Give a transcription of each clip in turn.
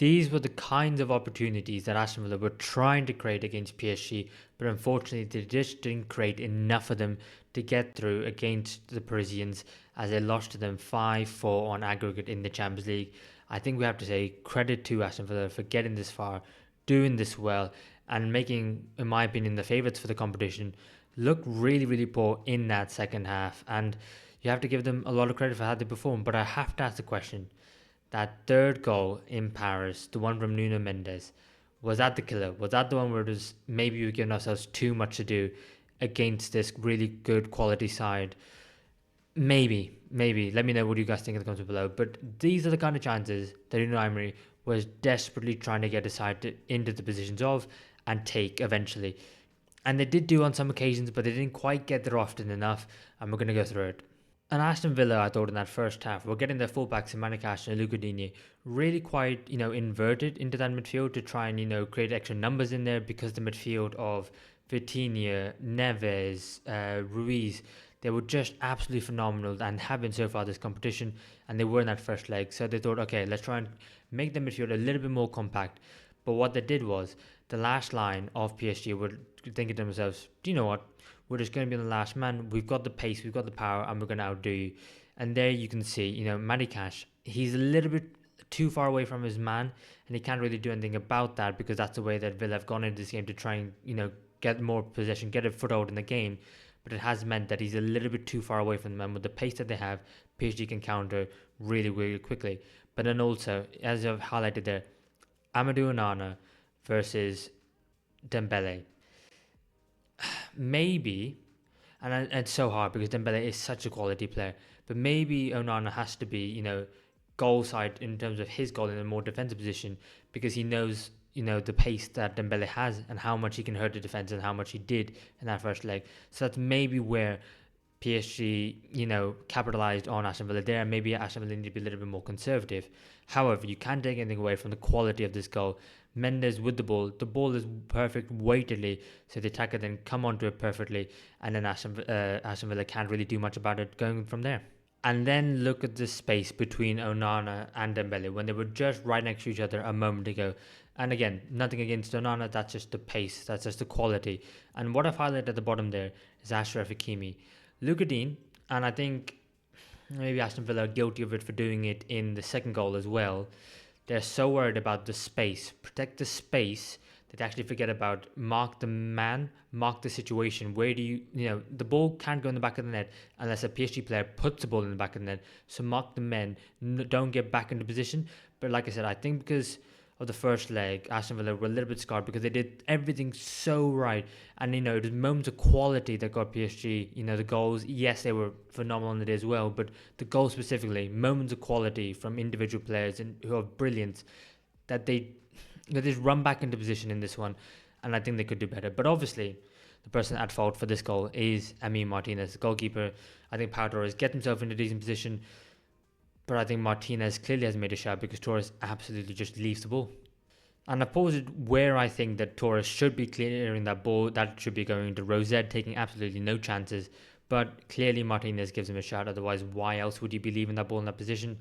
These were the kinds of opportunities that Aston Villa were trying to create against PSG, but unfortunately they just didn't create enough of them to get through against the Parisians as they lost to them 5-4 on aggregate in the Champions League. I think we have to say credit to Aston Villa for getting this far, doing this well, and making, in my opinion, the favourites for the competition look really, really poor in that second half. And you have to give them a lot of credit for how they performed. But I have to ask the question, that third goal in Paris, the one from Nuno Mendes, was that the killer? Was that the one where it was maybe we were giving ourselves too much to do against this really good quality side? Maybe. Let me know what you guys think in the comments below. But these are the kind of chances that Unai Emery was desperately trying to get his side into the positions of and take eventually. And they did do on some occasions, but they didn't quite get there often enough. And we're going to go through it. And Aston Villa, I thought in that first half, were getting their fullbacks in Manicash and Luca Digne really quite, inverted into that midfield to try and, create extra numbers in there, because the midfield of Vitinha, Neves, Ruiz, they were just absolutely phenomenal and have been so far this competition, and they were in that first leg. So they thought, okay, let's try and make the midfield a little bit more compact. But what they did was, the last line of PSG were thinking to themselves, do you know what? We're just going to be the last man. We've got the pace, we've got the power, and we're going to outdo you. And there you can see, Matty Cash, he's a little bit too far away from his man, and he can't really do anything about that, because that's the way that Villa have gone into this game to try and, get more possession, get a foothold in the game. But it has meant that he's a little bit too far away from them, and with the pace that they have, PSG can counter really, really quickly. But then also, as I've highlighted there, Amadou Onana versus Dembele. Maybe, and it's so hard because Dembele is such a quality player, but maybe Onana has to be, goal side in terms of his goal in a more defensive position, because he knows, the pace that Dembele has and how much he can hurt the defense and how much he did in that first leg. So that's maybe where PSG, capitalized on Aston Villa there. Maybe Aston Villa need to be a little bit more conservative. However, you can't take anything away from the quality of this goal. Mendes with the ball is perfect weightedly, so the attacker then come onto it perfectly, and then Aston Villa can't really do much about it going from there. And then look at the space between Onana and Dembele when they were just right next to each other a moment ago. And again, nothing against Onana, that's just the pace, that's just the quality. And what I've highlighted at the bottom there is Achraf Hakimi. Luca Digne, and I think maybe Aston Villa are guilty of it for doing it in the second goal as well. They're so worried about the space, protect the space, that they actually forget about mark the man, mark the situation. Where do the ball can't go in the back of the net unless a PSG player puts the ball in the back of the net. So mark the men, don't get back into position. But like I said, I think because of the first leg, Aston Villa were a little bit scarred because they did everything so right. And, it was moments of quality that got PSG, the goals. Yes, they were phenomenal on the day as well, but the goals specifically, moments of quality from individual players and who are brilliant, that they just run back into position in this one. And I think they could do better. But obviously, the person at fault for this goal is Emi Martinez, the goalkeeper. I think Pau Torres gets himself into a decent position, but I think Martinez clearly has made a shot because Torres absolutely just leaves the ball. And I posed where I think that Torres should be clearing that ball. That should be going to Rosette, taking absolutely no chances. But clearly Martinez gives him a shot. Otherwise, why else would he be leaving that ball in that position?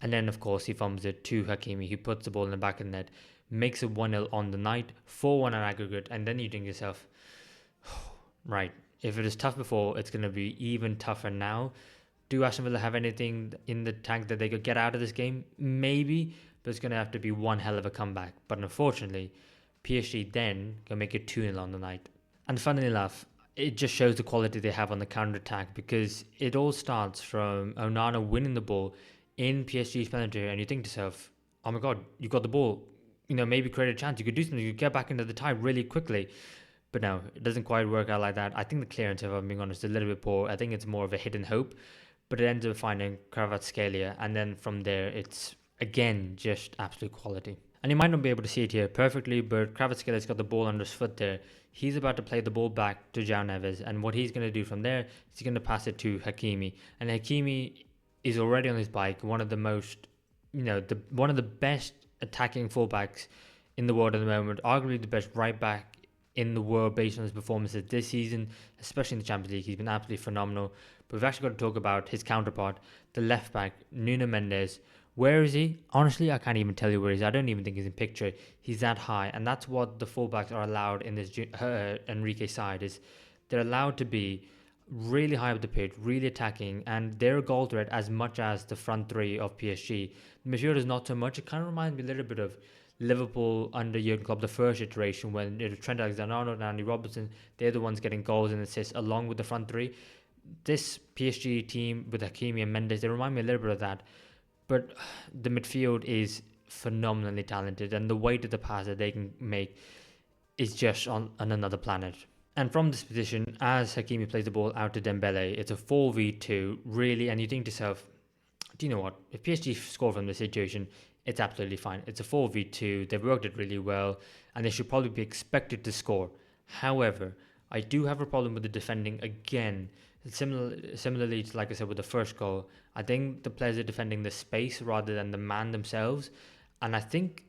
And then, of course, he fumbles it to Hakimi, who puts the ball in the back of the net, makes it 1-0 on the night, 4-1 on aggregate. And then you think to yourself, right, if it was tough before, it's going to be even tougher now. Do Aston Villa have anything in the tank that they could get out of this game? Maybe, but it's going to have to be one hell of a comeback. But unfortunately, PSG then can make it 2-0 on the night. And funnily enough, it just shows the quality they have on the counter-attack, because it all starts from Onana winning the ball in PSG's penalty area, and you think to yourself, oh my God, you got the ball. Maybe create a chance. You could do something. You could get back into the tie really quickly. But no, it doesn't quite work out like that. I think the clearance, if I'm being honest, is a little bit poor. I think it's more of a hidden hope. But it ends up finding Kvaratskhelia, and then from there, it's again just absolute quality. And you might not be able to see it here perfectly, but Kvaratskhelia got the ball under his foot there. He's about to play the ball back to João Neves, and what he's going to do from there is he's going to pass it to Hakimi. And Hakimi is already on his bike, one of the most, one of the best attacking fullbacks in the world at the moment, arguably the best right back in the world based on his performances this season, especially in the Champions League. He's been absolutely phenomenal. But we've actually got to talk about his counterpart, the left back, Nuno Mendes, Where is he? Honestly, I can't even tell you where he is. I don't even think he's in picture. He's that high, and that's what the fullbacks are allowed in this Enrique side. Is they're allowed to be really high up the pitch, really attacking, and they're a goal threat as much as the front three of PSG. The midfield is not so much. It kind of reminds me a little bit of Liverpool under Jurgen Klopp, the first iteration, when it was Trent Alexander-Arnold and Andy Robertson. They're the ones getting goals and assists along with the front three. This PSG team with Hakimi and Mendes, they remind me a little bit of that. But the midfield is phenomenally talented, and the weight of the pass that they can make is just on another planet. And from this position, as Hakimi plays the ball out to Dembele, it's a 4v2, really. And you think to yourself, do you know what? If PSG score from this situation, it's absolutely fine. It's a 4v2, they've worked it really well, and they should probably be expected to score. However, I do have a problem with the defending again. Similarly to, like I said, with the first goal, I think the players are defending the space rather than the man themselves. And I think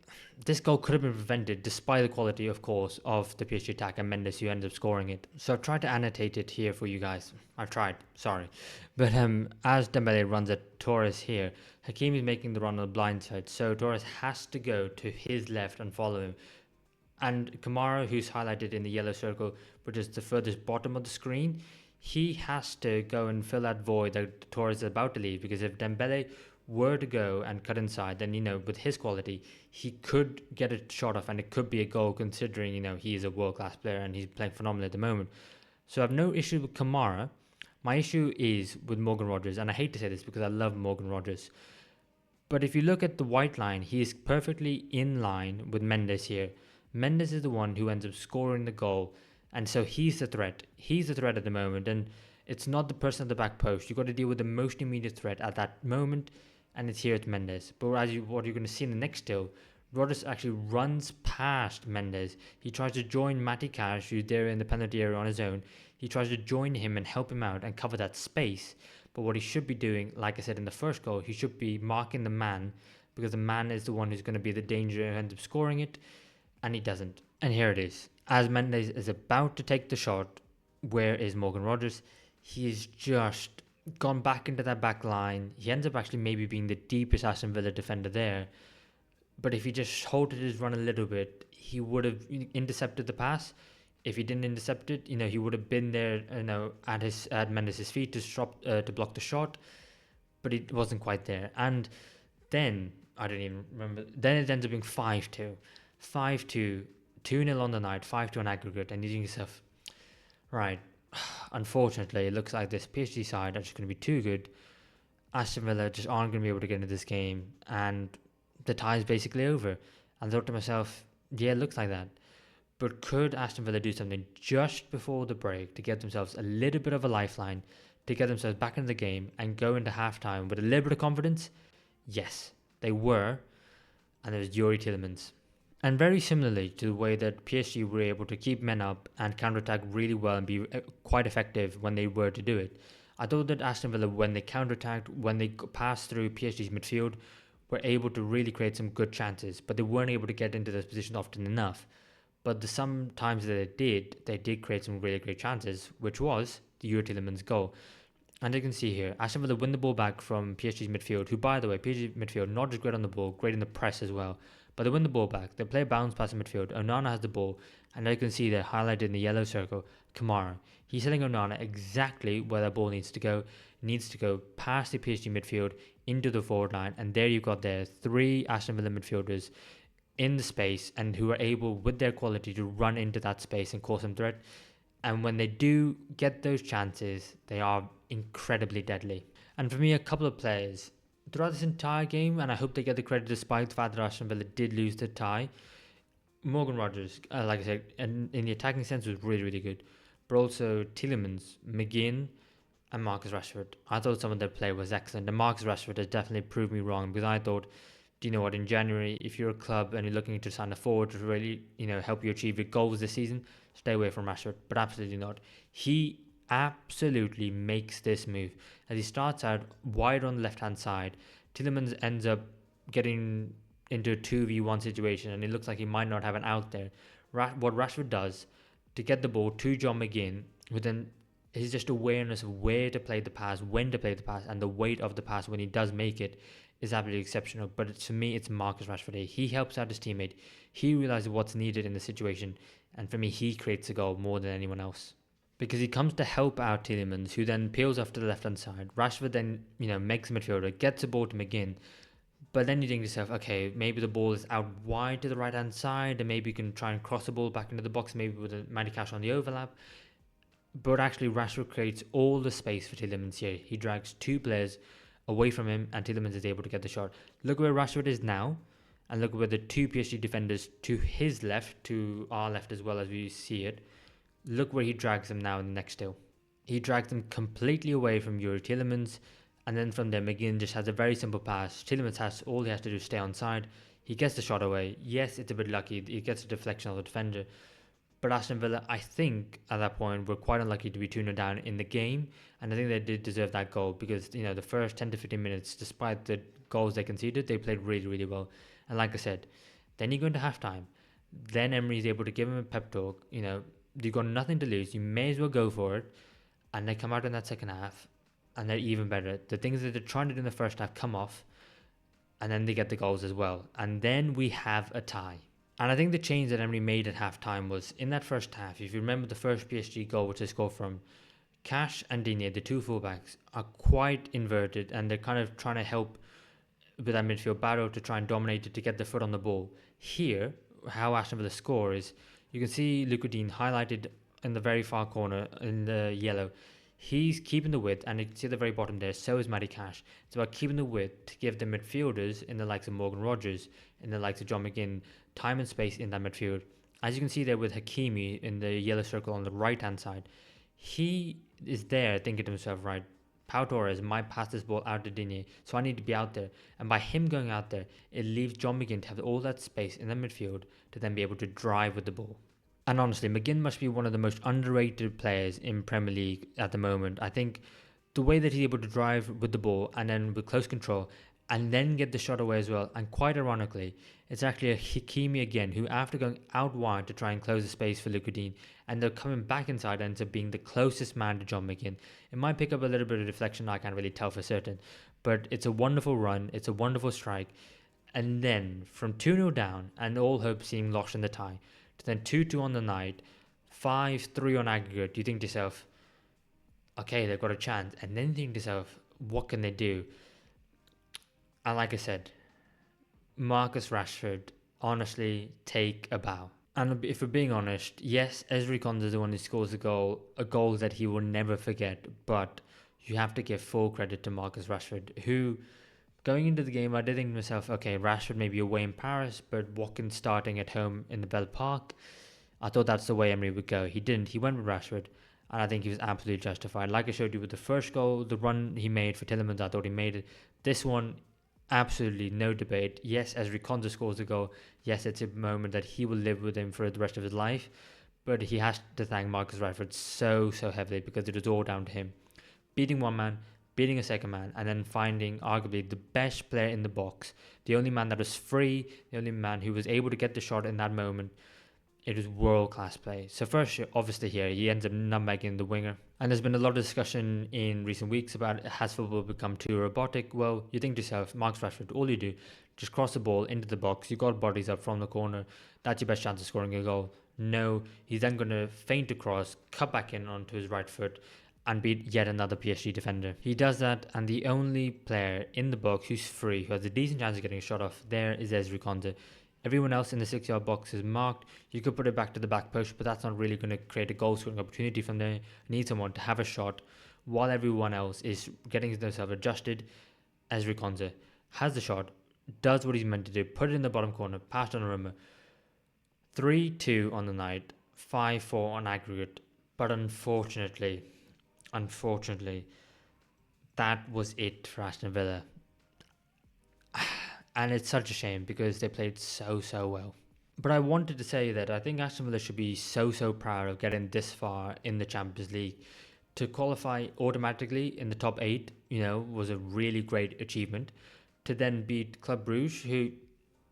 this goal could have been prevented despite the quality, of course, of the PSG attack and Mendes who ended up scoring it. So I've tried to annotate it here for you guys. I've tried, sorry. But as Dembele runs at Torres here, Hakimi is making the run on the blind side. So Torres has to go to his left and follow him. And Kamara, who's highlighted in the yellow circle, which is the furthest bottom of the screen, he has to go and fill that void that Torres is about to leave. Because if Dembele were to go and cut inside, then, with his quality, he could get a shot off and it could be a goal, considering, he is a world-class player and he's playing phenomenally at the moment. So I have no issue with Kamara. My issue is with Morgan Rogers, and I hate to say this because I love Morgan Rogers. But if you look at the white line, he is perfectly in line with Mendes here. Mendes is the one who ends up scoring the goal, and so he's the threat. He's the threat at the moment, and it's not the person at the back post. You've got to deal with the most immediate threat at that moment, and it's here at Mendes. But what you're going to see in the next still, Rodgers actually runs past Mendes. He tries to join Matty Cash, who's there in the penalty area on his own. He tries to join him and help him out and cover that space. But what he should be doing, like I said in the first goal, he should be marking the man, because the man is the one who's going to be the danger and ends up scoring it, and he doesn't. And here it is. As Mendes is about to take the shot, where is Morgan Rogers? He's just gone back into that back line. He ends up actually maybe being the deepest Aston Villa defender there. But if he just halted his run a little bit, he would have intercepted the pass. If he didn't intercept it, he would have been there, at Mendes' feet to block the shot. But it wasn't quite there. And then, I don't even remember, then it ends up being 5-2. 5-2, 2-0 on the night, 5-2 on aggregate, and you think yourself, right, unfortunately, it looks like this PSG side are just going to be too good. Aston Villa just aren't going to be able to get into this game, and the tie is basically over. And I thought to myself, yeah, it looks like that. But could Aston Villa do something just before the break to get themselves a little bit of a lifeline, to get themselves back into the game and go into halftime with a little bit of confidence? Yes, they were. And there was Youri Tielemans. And very similarly to the way that PSG were able to keep men up and counter-attack really well and be quite effective when they were to do it, I thought that Aston Villa, when they counter-attacked, when they passed through PSG's midfield, were able to really create some good chances, but they weren't able to get into those positions often enough. But the sometimes that they did create some really great chances, which was the Youri Tielemans goal. And you can see here, Aston Villa win the ball back from PSG's midfield, who, by the way, PSG midfield, not just great on the ball, great in the press as well. But they win the ball back. They play a bounce pass in midfield. Onana has the ball. And you can see they're highlighted in the yellow circle, Kamara. He's telling Onana exactly where that ball needs to go. It needs to go past the PSG midfield into the forward line. And there you've got there 3 Aston Villa midfielders in the space, and who are able, with their quality, to run into that space and cause some threat. And when they do get those chances, they are incredibly deadly. And for me, a couple of players throughout this entire game, and I hope they get the credit despite the fact that Aston Villa did lose the tie. Morgan Rogers, like I said, in the attacking sense, was really, really good. But also Tielemans, McGinn, and Marcus Rashford. I thought some of their play was excellent. And Marcus Rashford has definitely proved me wrong, because I thought, do you know what, in January, if you're a club and you're looking to sign a forward to really, help you achieve your goals this season, stay away from Rashford. But absolutely not. He absolutely makes this move. As he starts out wide on the left-hand side, Tielemans ends up getting into a 2v1 situation, and it looks like he might not have an out there. What Rashford does to get the ball to John McGinn, who then his just awareness of where to play the pass, when to play the pass, and the weight of the pass when he does make it, is absolutely exceptional. But for me, it's Marcus Rashford. He helps out his teammate. He realizes what's needed in the situation. And for me, he creates a goal more than anyone else. Because he comes to help out Tielemans, who then peels off to the left-hand side. Rashford then, makes the midfielder, gets the ball to McGinn. But then you think to yourself, okay, maybe the ball is out wide to the right-hand side, and maybe you can try and cross the ball back into the box, maybe with a Matty Cash on the overlap. But actually, Rashford creates all the space for Tielemans here. He drags two players away from him, and Tielemans is able to get the shot. Look where Rashford is now, and look where the two PSG defenders to his left, to our left as well as we see it. Look where he drags them now in the next still. He drags them completely away from Yuri Tielemans, and then from there, McGinn just has a very simple pass. Tielemans all he has to do is stay on side. He gets the shot away. Yes, it's a bit lucky. He gets a deflection of the defender. But Aston Villa, I think, at that point, were quite unlucky to be 2-0 down in the game. And I think they did deserve that goal because, the first 10 to 15 minutes, despite the goals they conceded, they played really, really well. And like I said, then you go into halftime. Then Emery's able to give him a pep talk. You've got nothing to lose. You may as well go for it. And they come out in that second half, and they're even better. The things that they're trying to do in the first half come off, and then they get the goals as well. And then we have a tie. And I think the change that Emery made at half-time was, in that first half, if you remember the first PSG goal which they scored from, Cash and Digne, the two fullbacks, are quite inverted, and they're kind of trying to help with that midfield battle to try and dominate it, to get the foot on the ball. Here, how Aston Villa score is, you can see Luca Digne highlighted in the very far corner in the yellow. He's keeping the width, and you can see at the very bottom there, so is Matty Cash. It's about keeping the width to give the midfielders in the likes of Morgan Rogers, in the likes of John McGinn, time and space in that midfield. As you can see there with Hakimi in the yellow circle on the right-hand side, he is there thinking to himself, right, Pau Torres might pass this ball out to Digne, so I need to be out there. And by him going out there, it leaves John McGinn to have all that space in the midfield to then be able to drive with the ball. And honestly, McGinn must be one of the most underrated players in Premier League at the moment. I think the way that he's able to drive with the ball and then with close control and then get the shot away as well. And quite ironically, it's actually a Hakimi again, who after going out wide to try and close the space for Luca Digne, and they're coming back inside, ends up being the closest man to John McGinn. It might pick up a little bit of deflection, I can't really tell for certain. But it's a wonderful run, it's a wonderful strike. And then from 2-0 down and all hope seeming lost in the tie, to then 2-2 on the night, 5-3 on aggregate, you think to yourself, okay, they've got a chance. And then you think to yourself, what can they do? And like I said, Marcus Rashford, honestly, take a bow. And if we're being honest, yes, Ezri Konsa is the one who scores a goal that he will never forget. But you have to give full credit to Marcus Rashford, who, going into the game, I did think to myself, okay, Rashford may be away in Paris, but Watkins starting at home in the Bell Park. I thought that's the way Emery would go. He didn't. He went with Rashford, and I think he was absolutely justified. Like I showed you with the first goal, the run he made for Tielemans, I thought he made it. This one, absolutely no debate. Yes, Ezri Konsa scores a goal. Yes, it's a moment that he will live with him for the rest of his life. But he has to thank Marcus Rashford so heavily because it was all down to him. Beating one man, beating a second man, and then finding arguably the best player in the box. The only man that was free, the only man who was able to get the shot in that moment. It was world-class play. So first, obviously here, he ends up nutmegging the winger. And there's been a lot of discussion in recent weeks about, has football become too robotic? Well, you think to yourself, Marcus Rashford, all you do, just cross the ball into the box. You got bodies up from the corner. That's your best chance of scoring a goal. No, he's then going to feint across, cut back in onto his right foot, and beat yet another PSG defender. He does that, and the only player in the box who's free, who has a decent chance of getting a shot off, there is Ezri Konsa. Everyone else in the 6-yard box is marked. You could put it back to the back post, but that's not really going to create a goal-scoring opportunity from there. You need someone to have a shot while everyone else is getting themselves adjusted. Ezri Konsa has the shot, does what he's meant to do, put it in the bottom corner, pass Donnarumma. 3-2 on the night, 5-4 on aggregate. But unfortunately, that was it for Aston Villa. And it's such a shame because they played so well. But I wanted to say that I think Aston Villa should be so proud of getting this far in the Champions League. To qualify automatically in the top 8, was a really great achievement. To then beat Club Brugge, who,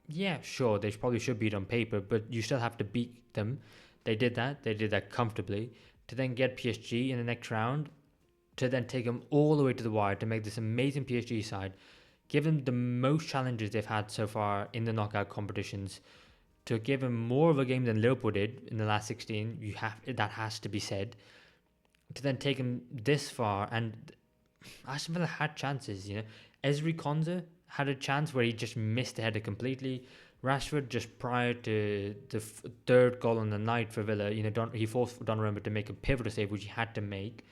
yeah, sure, they probably should beat on paper, but you still have to beat them. They did that comfortably. To then get PSG in the next round, to then take them all the way to the wire to make this amazing PSG side given the most challenges they've had so far in the knockout competitions, to give him more of a game than Liverpool did in the last 16, that has to be said. To then take him this far, and Aston Villa had chances. Ezri Konsa had a chance where he just missed the header completely. Rashford, just prior to the third goal on the night for Villa, he forced Donnarumma to make a pivotal save, which he had to make.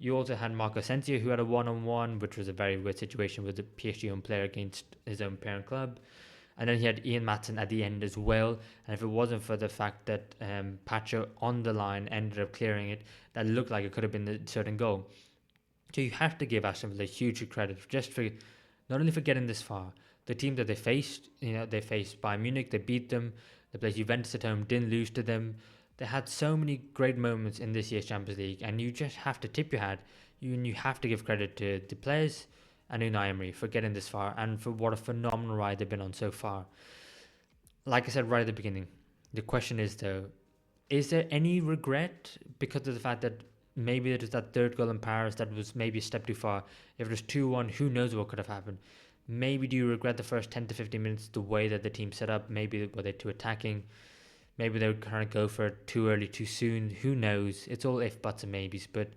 You also had Marco Asensio, who had a one-on-one, which was a very weird situation with the PSG own player against his own parent club. And then he had Ian Maatsen at the end as well. And if it wasn't for the fact that Pacho on the line ended up clearing it, that looked like it could have been the certain goal. So you have to give Aston Villa huge credit just for not only for getting this far. The team that they faced, they faced Bayern Munich, they beat them. They played Juventus at home, didn't lose to them. They had so many great moments in this year's Champions League, and you just have to tip your hat. You have to give credit to the players and Unai Emery for getting this far and for what a phenomenal ride they've been on so far. Like I said right at the beginning, the question is though, is there any regret because of the fact that maybe it was that third goal in Paris that was maybe a step too far? If it was 2-1, who knows what could have happened? Maybe do you regret the first 10 to 15 minutes, the way that the team set up? Maybe were they too attacking? Maybe they would kind of go for it too early, too soon. Who knows? It's all if, buts, and maybes. But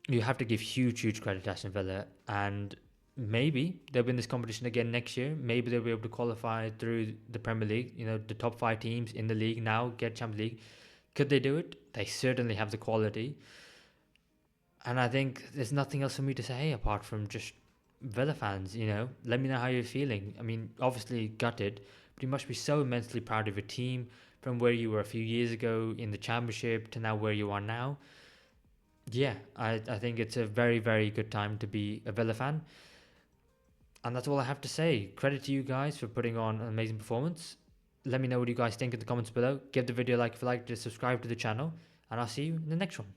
you have to give huge credit to Aston Villa. And maybe they'll win this competition again next year. Maybe they'll be able to qualify through the Premier League. The top 5 teams in the league now get Champions League. Could they do it? They certainly have the quality. And I think there's nothing else for me to say apart from just Villa fans, let me know how you're feeling. I mean, obviously gutted, but you must be so immensely proud of your team from where you were a few years ago in the Championship to now where you are now. Yeah, I think it's a very, very good time to be a Villa fan. And that's all I have to say. Credit to you guys for putting on an amazing performance. Let me know what you guys think in the comments below. Give the video a like if you liked it, subscribe to the channel, and I'll see you in the next one.